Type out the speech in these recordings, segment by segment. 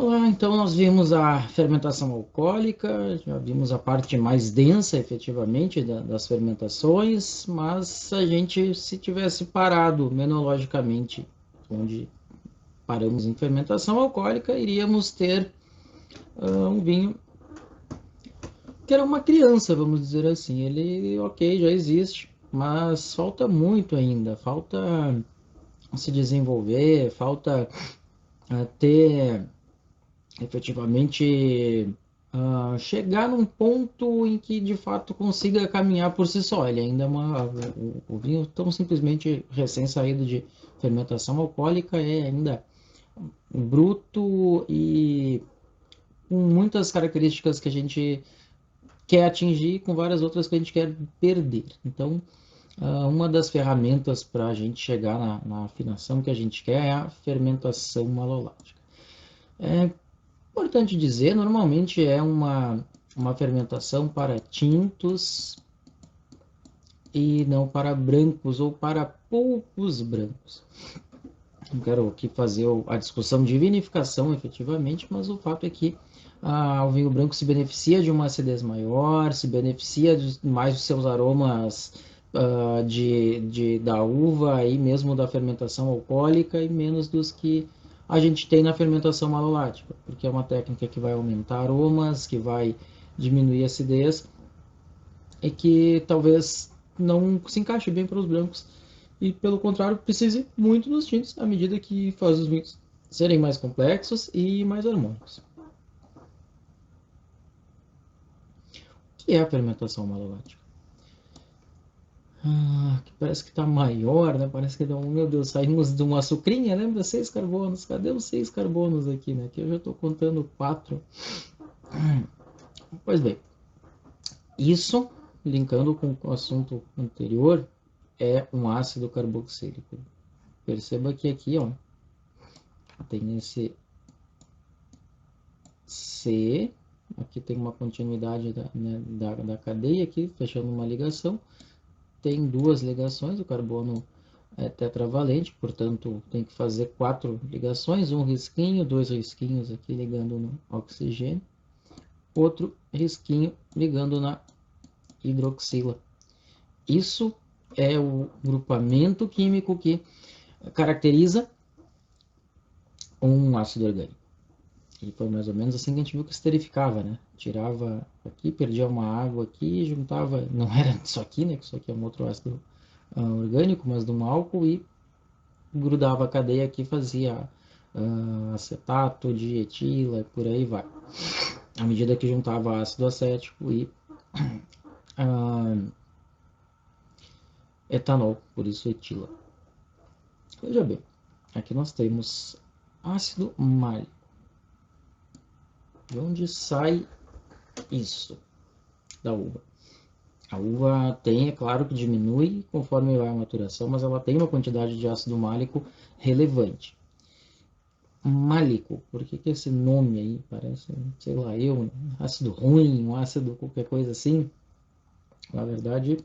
Olá, então nós vimos a fermentação alcoólica, já vimos a parte mais densa, efetivamente, das fermentações, mas a gente, se tivesse parado menologicamente, onde paramos em fermentação alcoólica, iríamos ter um vinho que era uma criança, vamos dizer assim. Ele, ok, já existe, mas falta muito ainda, falta se desenvolver, falta ter efetivamente chegar num ponto em que de fato consiga caminhar por si só. Ele ainda é o vinho tão simplesmente recém-saído de fermentação alcoólica é ainda bruto e com muitas características que a gente quer atingir, com várias outras que a gente quer perder. Então, uma das ferramentas para a gente chegar na afinação que a gente quer é a fermentação malolática. É importante dizer, normalmente é uma fermentação para tintos e não para brancos ou para polpos brancos. Não quero aqui fazer a discussão de vinificação efetivamente, mas o fato é que o vinho branco se beneficia de uma acidez maior, se beneficia mais dos seus aromas da uva e mesmo da fermentação alcoólica e menos dos que a gente tem na fermentação malolática, porque é uma técnica que vai aumentar aromas, que vai diminuir a acidez e que talvez não se encaixe bem para os brancos e, pelo contrário, precise muito dos tintos à medida que faz os vinhos serem mais complexos e mais harmônicos. O que é a fermentação malolática? Que parece que está maior, né? Parece que, meu Deus, saímos de uma sucrinha, lembra? 6 carbonos. Cadê os 6 carbonos aqui, né? Aqui eu já estou contando 4. Pois bem, isso, linkando com o assunto anterior, é um ácido carboxílico. Perceba que aqui, ó, tem esse C, aqui tem uma continuidade da cadeia aqui, fechando uma ligação. Tem duas ligações, o carbono é tetravalente, portanto tem que fazer 4 ligações, um risquinho, 2 risquinhos aqui ligando no oxigênio, outro risquinho ligando na hidroxila. Isso é o grupamento químico que caracteriza um ácido orgânico. E foi mais ou menos assim que a gente viu que esterificava, né? Tirava aqui, perdia uma água aqui, juntava, não era isso aqui, né? Isso aqui é um outro ácido orgânico, mas de um álcool e grudava a cadeia aqui, fazia acetato, dietila e por aí vai. À medida que juntava ácido acético e etanol, por isso etila. Veja bem, aqui nós temos ácido málico. De onde sai isso? Da uva. A uva tem, é claro que diminui conforme vai a maturação, mas ela tem uma quantidade de ácido málico relevante. Málico, por que esse nome aí parece, sei lá, ácido ruim, um ácido qualquer coisa assim? Na verdade,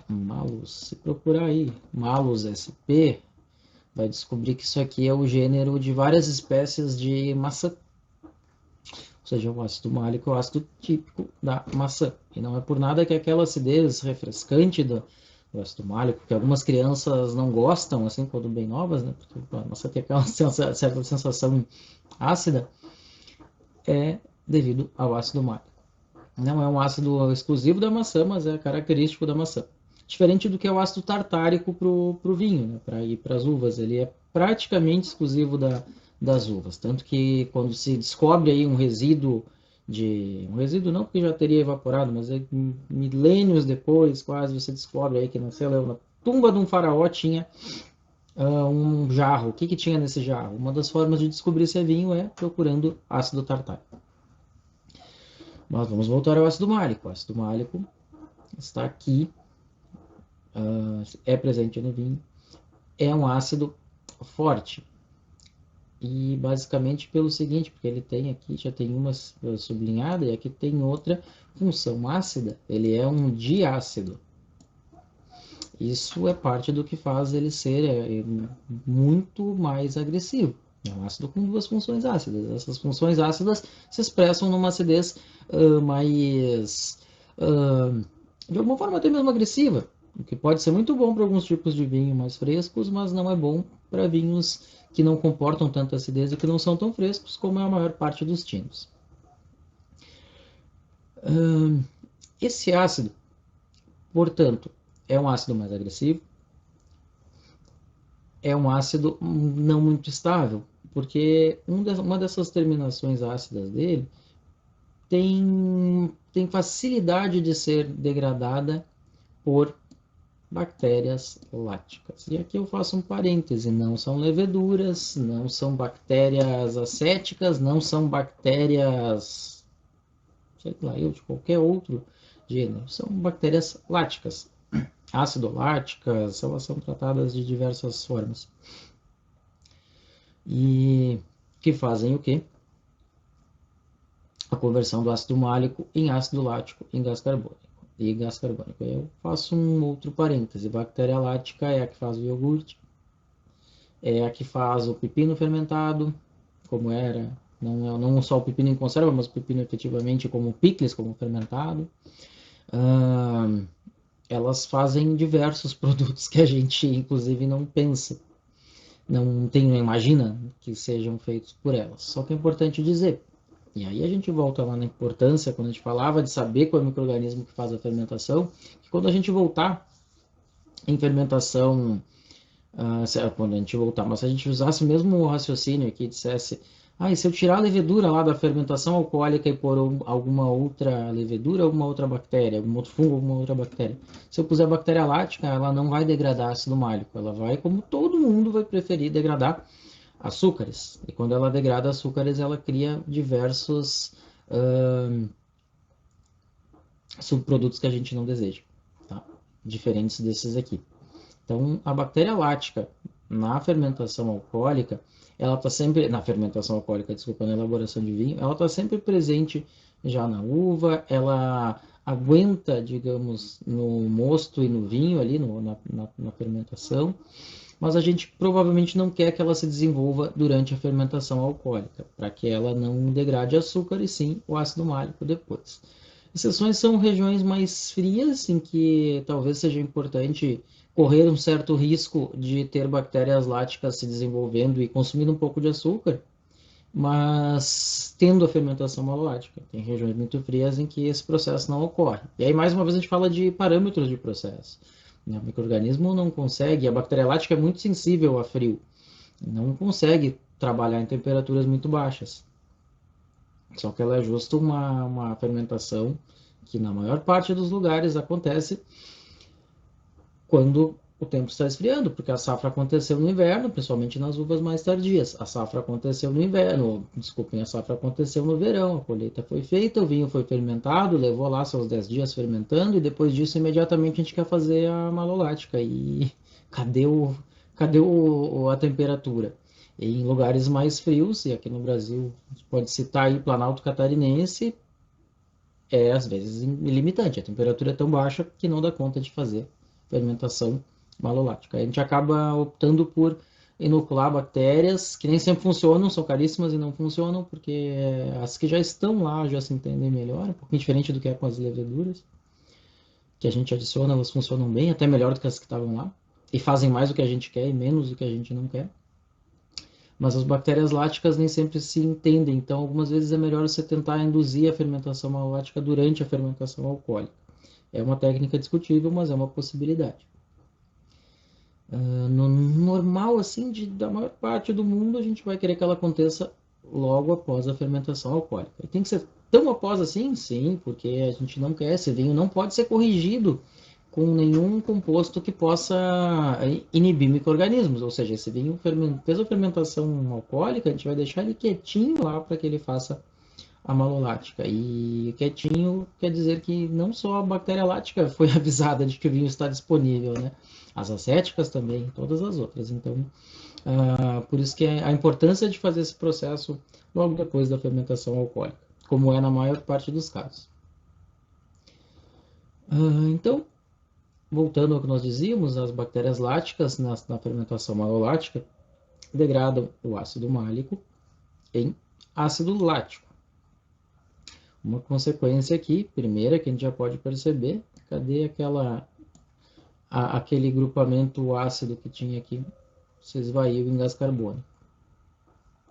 Malus, se procurar aí, Malus SP, vai descobrir que isso aqui é o gênero de várias espécies de maçã. Ou seja, o ácido málico é o ácido típico da maçã. E não é por nada que aquela acidez refrescante do ácido málico, que algumas crianças não gostam, assim, quando bem novas, né? Porque a maçã tem aquela certa sensação ácida, é devido ao ácido málico. Não é um ácido exclusivo da maçã, mas é característico da maçã. Diferente do que é o ácido tartárico para o vinho, né? Para ir para as uvas. Ele é praticamente exclusivo das uvas. Tanto que quando se descobre aí um resíduo um resíduo não porque já teria evaporado, mas aí, milênios depois, quase, você descobre aí que na tumba de um faraó tinha um jarro. O que tinha nesse jarro? Uma das formas de descobrir se é vinho é procurando ácido tartárico. Mas vamos voltar ao ácido málico. O ácido málico está aqui, é presente no vinho, é um ácido forte. E basicamente pelo seguinte, porque ele tem aqui, já tem uma sublinhada e aqui tem outra função ácida, ele é um diácido. Isso é parte do que faz ele ser muito mais agressivo. É um ácido com duas funções ácidas. Essas funções ácidas se expressam numa acidez mais, de alguma forma, até mesmo agressiva, o que pode ser muito bom para alguns tipos de vinho mais frescos, mas não é bom para vinhos que não comportam tanta acidez e que não são tão frescos como é a maior parte dos tintos. Esse ácido, portanto, é um ácido mais agressivo, é um ácido não muito estável, porque uma dessas terminações ácidas dele tem facilidade de ser degradada por bactérias láticas. E aqui eu faço um parêntese, não são leveduras, não são bactérias acéticas, não são bactérias, sei lá, eu de qualquer outro gênero, são bactérias láticas. Ácido-láticas, elas são tratadas de diversas formas. E que fazem o quê? A conversão do ácido málico em ácido lático em gás carbônico. E gás carbônico. Eu faço um outro parêntese. Bactéria lática é a que faz o iogurte, é a que faz o pepino fermentado, como era, não só o pepino em conserva, mas o pepino efetivamente como picles, como fermentado. Elas fazem diversos produtos que a gente, inclusive, não pensa, não imagina que sejam feitos por elas. Só que é importante dizer, e aí a gente volta lá na importância, quando a gente falava de saber qual é o micro-organismo que faz a fermentação, que quando a gente voltar em fermentação, quando a gente voltar, mas se a gente usasse mesmo o raciocínio aqui, dissesse, e se eu tirar a levedura lá da fermentação alcoólica e pôr alguma outra levedura, alguma outra bactéria, algum outro fungo, alguma outra bactéria, se eu puser bactéria lática, ela não vai degradar ácido málico, ela vai, como todo mundo vai preferir degradar açúcares. E quando ela degrada açúcares, ela cria diversos subprodutos que a gente não deseja, tá? Diferentes desses aqui. Então, a bactéria lática na fermentação alcoólica, ela está sempre, na fermentação alcoólica, desculpa, na elaboração de vinho, ela está sempre presente já na uva, ela aguenta, digamos, no mosto e no vinho ali, na fermentação, mas a gente provavelmente não quer que ela se desenvolva durante a fermentação alcoólica, para que ela não degrade açúcar e sim o ácido málico depois. Exceções são regiões mais frias, em que talvez seja importante correr um certo risco de ter bactérias láticas se desenvolvendo e consumindo um pouco de açúcar, mas tendo a fermentação malolática. Tem regiões muito frias em que esse processo não ocorre. E aí, mais uma vez, a gente fala de parâmetros de processo. O micro-organismo não consegue, a bactéria lática é muito sensível a frio, não consegue trabalhar em temperaturas muito baixas. Só que ela é justo uma fermentação que na maior parte dos lugares acontece quando o tempo está esfriando, porque a safra aconteceu no inverno, principalmente nas uvas mais tardias. A safra aconteceu no inverno, desculpem, a safra aconteceu no verão, a colheita foi feita, o vinho foi fermentado, levou lá seus 10 dias fermentando, e depois disso imediatamente a gente quer fazer a malolática. E cadê, a temperatura? Em lugares mais frios, e aqui no Brasil, a gente pode citar aí Planalto Catarinense, é às vezes ilimitante. A temperatura é tão baixa que não dá conta de fazer fermentação malolática. A gente acaba optando por inocular bactérias que nem sempre funcionam, são caríssimas e não funcionam, porque as que já estão lá já se entendem melhor, um pouquinho diferente do que é com as leveduras, que a gente adiciona, elas funcionam bem, até melhor do que as que estavam lá, e fazem mais do que a gente quer e menos do que a gente não quer. Mas as bactérias láticas nem sempre se entendem, então algumas vezes é melhor você tentar induzir a fermentação malolática durante a fermentação alcoólica. É uma técnica discutível, mas é uma possibilidade. No normal, assim, da maior parte do mundo, a gente vai querer que ela aconteça logo após a fermentação alcoólica. E tem que ser tão após assim? Sim, porque a gente não quer, esse vinho não pode ser corrigido com nenhum composto que possa inibir micro-organismos, ou seja, esse vinho fez a fermentação alcoólica, a gente vai deixar ele quietinho lá para que ele faça a malolática. E quietinho quer dizer que não só a bactéria lática foi avisada de que o vinho está disponível, né? As acéticas também, todas as outras. Então, por isso que a importância de fazer esse processo logo depois da fermentação alcoólica, como é na maior parte dos casos. Então, voltando ao que nós dizíamos, as bactérias láticas na fermentação malolática degradam o ácido málico em ácido lático. Uma consequência aqui, primeira, que a gente já pode perceber, cadê aquele grupamento ácido que tinha aqui, se esvaiu em gás carbônico.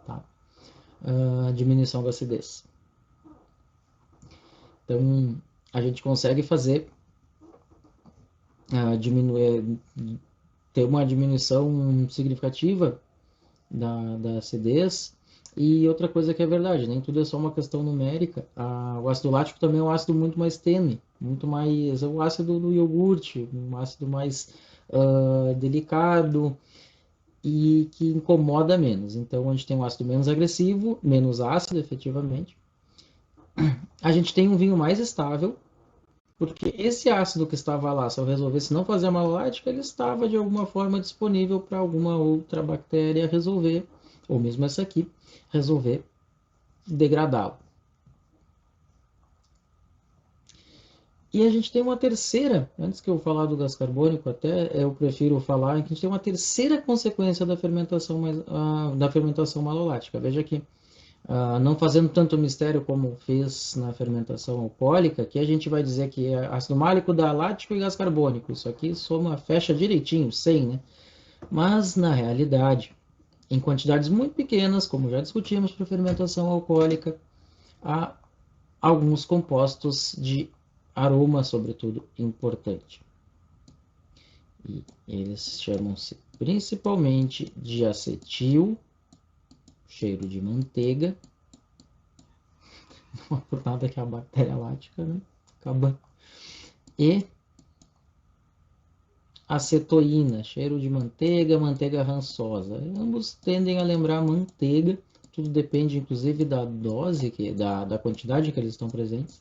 Tá? Diminuição da acidez. Então, a gente consegue fazer ter uma diminuição significativa da acidez. E outra coisa que é verdade, nem tudo é só uma questão numérica. O ácido lático também é um ácido muito mais tênue, muito mais. É o ácido do iogurte, um ácido mais delicado e que incomoda menos. Então a gente tem um ácido menos agressivo, menos ácido, efetivamente. A gente tem um vinho mais estável, porque esse ácido que estava lá, se eu resolvesse não fazer a malolática, ele estava de alguma forma disponível para alguma outra bactéria resolver, ou mesmo essa aqui, resolver degradá-lo. E a gente tem uma terceira, antes que eu falar do gás carbônico, até eu prefiro falar que a gente tem uma terceira consequência da fermentação malolática. Veja aqui, não fazendo tanto mistério como fez na fermentação alcoólica, que a gente vai dizer que é ácido málico dá lático e gás carbônico. Isso aqui soma, fecha direitinho, 100, né? Mas, na realidade, em quantidades muito pequenas, como já discutimos para fermentação alcoólica, há alguns compostos de aroma, sobretudo, importante. E eles chamam-se principalmente de acetil, cheiro de manteiga, não é por nada que a bactéria lática, né? Acaba. E acetoína, cheiro de manteiga, manteiga rançosa. Ambos tendem a lembrar manteiga, tudo depende inclusive da dose, da quantidade que eles estão presentes.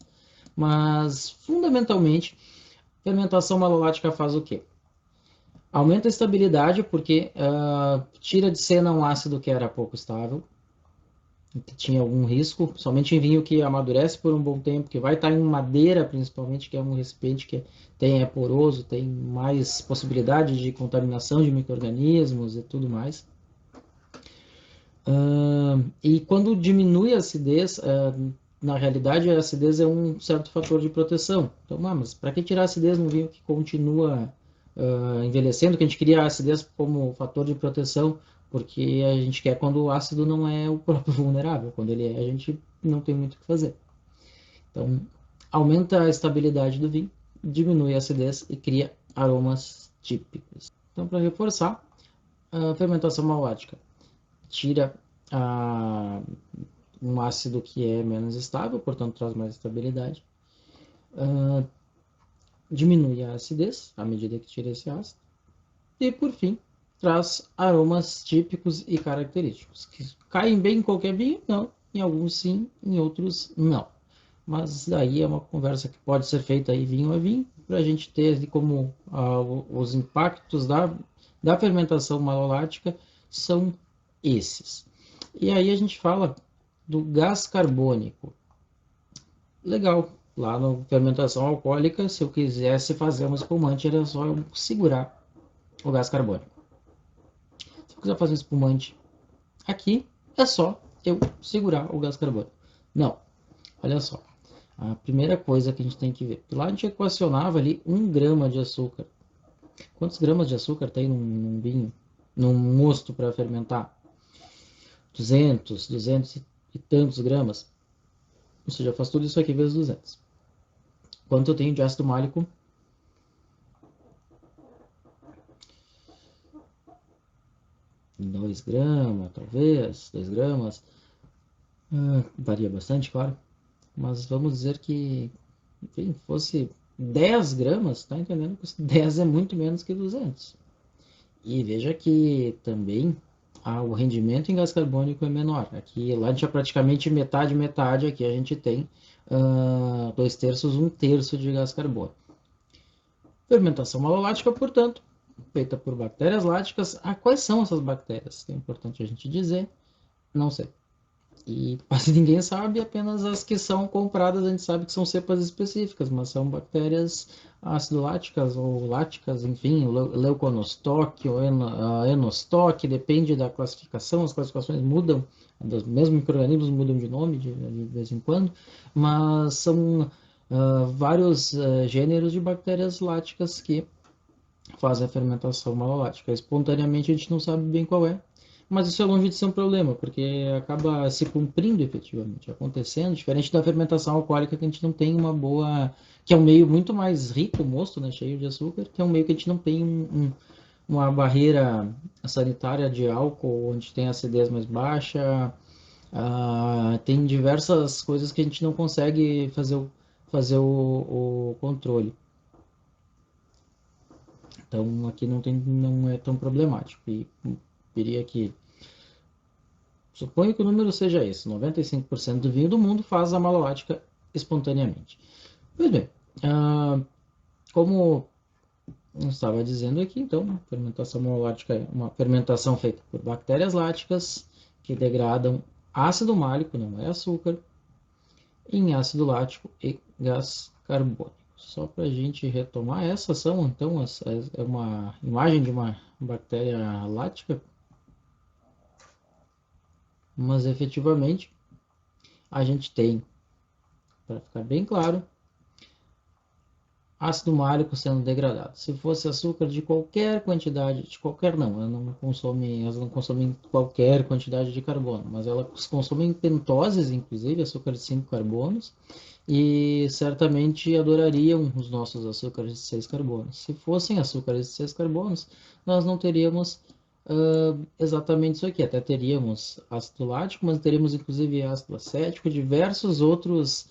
Mas, fundamentalmente, fermentação malolática faz o quê? Aumenta a estabilidade, porque tira de cena um ácido que era pouco estável, que tinha algum risco, somente em vinho que amadurece por um bom tempo, que vai estar em madeira, principalmente, que é um recipiente que é poroso, tem mais possibilidade de contaminação de micro-organismos e tudo mais. E quando diminui a acidez, na realidade a acidez é um certo fator de proteção. Então, mas para que tirar a acidez num vinho que continua envelhecendo, que a gente cria a acidez como fator de proteção, porque a gente quer quando o ácido não é o próprio vulnerável, quando ele é, a gente não tem muito o que fazer. Então, aumenta a estabilidade do vinho, diminui a acidez e cria aromas típicos. Então, para reforçar, a fermentação malolática tira um ácido que é menos estável, portanto traz mais estabilidade, diminui a acidez à medida que tira esse ácido, e por fim traz aromas típicos e característicos, que caem bem em qualquer vinho? Não, em alguns sim, em outros não. Mas daí é uma conversa que pode ser feita aí vinho a vinho, para a gente ter como os impactos da fermentação malolática são esses. E aí a gente fala do gás carbônico. Legal, lá na fermentação alcoólica, se eu quisesse fazer um espumante, era só eu segurar o gás carbônico. Se eu quiser fazer um espumante aqui, é só eu segurar o gás carbônico. Não, olha só. A primeira coisa que a gente tem que ver. Lá a gente equacionava ali 1 grama de açúcar. Quantos gramas de açúcar tem num vinho? Num mosto para fermentar? 200 e tantos gramas. Ou seja, faz tudo isso aqui vezes 200. Quanto eu tenho de ácido málico? 2 gramas, talvez. 2 gramas. Varia bastante, claro. Mas vamos dizer que, enfim, fosse 10 gramas, tá entendendo que 10 é muito menos que 200. E veja que também o rendimento em gás carbônico é menor. Aqui, lá a gente é praticamente metade, metade. Aqui a gente tem 2/3, 1/3 de gás carbônico. Fermentação malolática, portanto, feita por bactérias láticas. Quais são essas bactérias? É importante a gente dizer, não sei. E quase ninguém sabe, apenas as que são compradas a gente sabe que são cepas específicas, mas são bactérias ácido-láticas ou láticas, enfim, leuconostoque ou enostoque, depende da classificação, as classificações mudam, dos mesmos micro-organismos mudam de nome de vez em quando, mas são vários gêneros de bactérias láticas que fazem a fermentação malolática. Espontaneamente a gente não sabe bem qual é, mas isso é longe de ser um problema, porque acaba se cumprindo efetivamente, acontecendo, diferente da fermentação alcoólica que a gente não tem uma boa, que é um meio muito mais rico, o mosto, né, cheio de açúcar, que é um meio que a gente não tem uma barreira sanitária de álcool, onde tem acidez mais baixa, tem diversas coisas que a gente não consegue fazer o controle. Então aqui não é tão problemático. E diria que, suponho que o número seja esse, 95% do vinho do mundo faz a malolática espontaneamente. Pois bem, como eu estava dizendo aqui, então, fermentação malolática é uma fermentação feita por bactérias láticas que degradam ácido málico, não é açúcar, em ácido lático e gás carbônico. Só para a gente retomar, essas são então é uma imagem de uma bactéria lática, mas efetivamente a gente tem, para ficar bem claro, ácido málico sendo degradado. Se fosse açúcar de qualquer quantidade, de qualquer não, elas não consomem qualquer quantidade de carbono, mas elas consomem pentoses, inclusive açúcar de 5 carbonos, e certamente adorariam os nossos açúcares de 6 carbonos. Se fossem açúcares de 6 carbonos, nós não teríamos exatamente isso aqui. Até teríamos ácido lático, mas teríamos inclusive ácido acético, diversos outros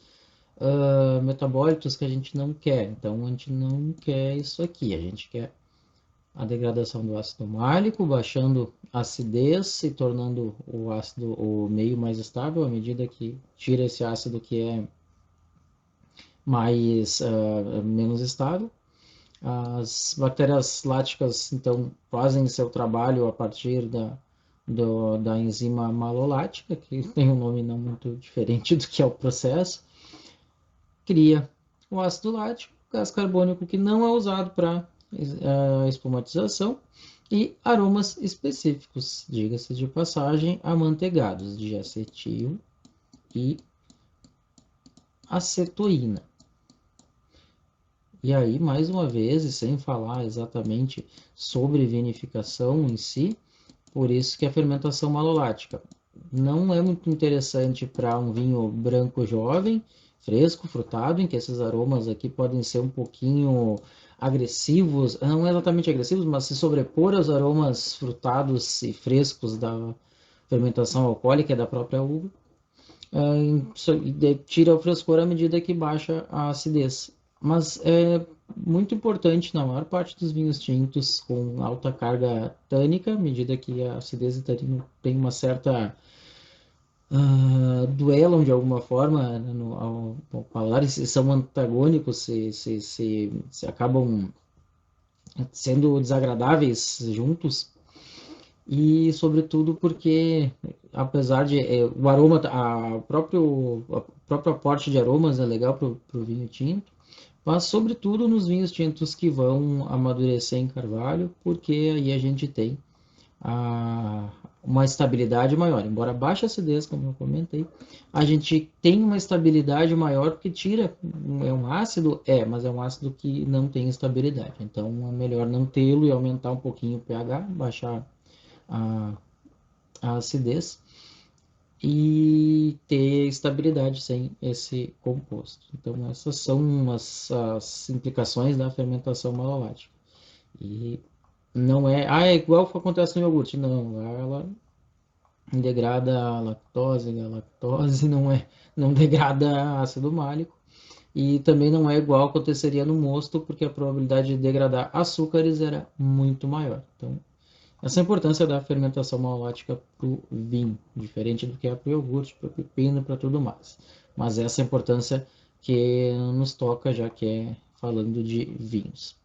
metabólitos que a gente não quer. Então, a gente não quer isso aqui. A gente quer a degradação do ácido málico, baixando a acidez e tornando o ácido o meio mais estável à medida que tira esse ácido que é mais menos estável. As bactérias láticas, então, fazem seu trabalho a partir da enzima malolática, que tem um nome não muito diferente do que é o processo, cria o ácido lático, gás carbônico que não é usado para espumatização, e aromas específicos, diga-se de passagem, amanteigados de acetil e acetoína. E aí, mais uma vez, e sem falar exatamente sobre vinificação em si, por isso que a fermentação malolática não é muito interessante para um vinho branco jovem, fresco, frutado, em que esses aromas aqui podem ser um pouquinho agressivos, não exatamente agressivos, mas se sobrepor aos aromas frutados e frescos da fermentação alcoólica da própria uva, tira o frescor à medida que baixa a acidez. Mas é muito importante na maior parte dos vinhos tintos com alta carga tânica, à medida que a acidez e tanino tem uma certa duelam de alguma forma ao paladar, e são antagônicos, se acabam sendo desagradáveis juntos, e sobretudo porque apesar de o aroma, o próprio aporte de aromas é legal para o vinho tinto, mas sobretudo nos vinhos tintos que vão amadurecer em carvalho, porque aí a gente tem a, uma estabilidade maior. Embora baixa acidez, como eu comentei, a gente tem uma estabilidade maior porque tira, é um ácido? Mas é um ácido que não tem estabilidade. Então é melhor não tê-lo e aumentar um pouquinho o pH, baixar a, a acidez e ter estabilidade sem esse composto. Então essas são as implicações da fermentação malolática. E não é igual o que acontece no iogurte, não, ela degrada a lactose não degrada ácido málico, e também não é igual aconteceria no mosto, porque a probabilidade de degradar açúcares era muito maior. Então, essa é a importância da fermentação malolática para o vinho, diferente do que é para o iogurte, para o pepino, para tudo mais. Mas essa é a importância que nos toca, já que é falando de vinhos.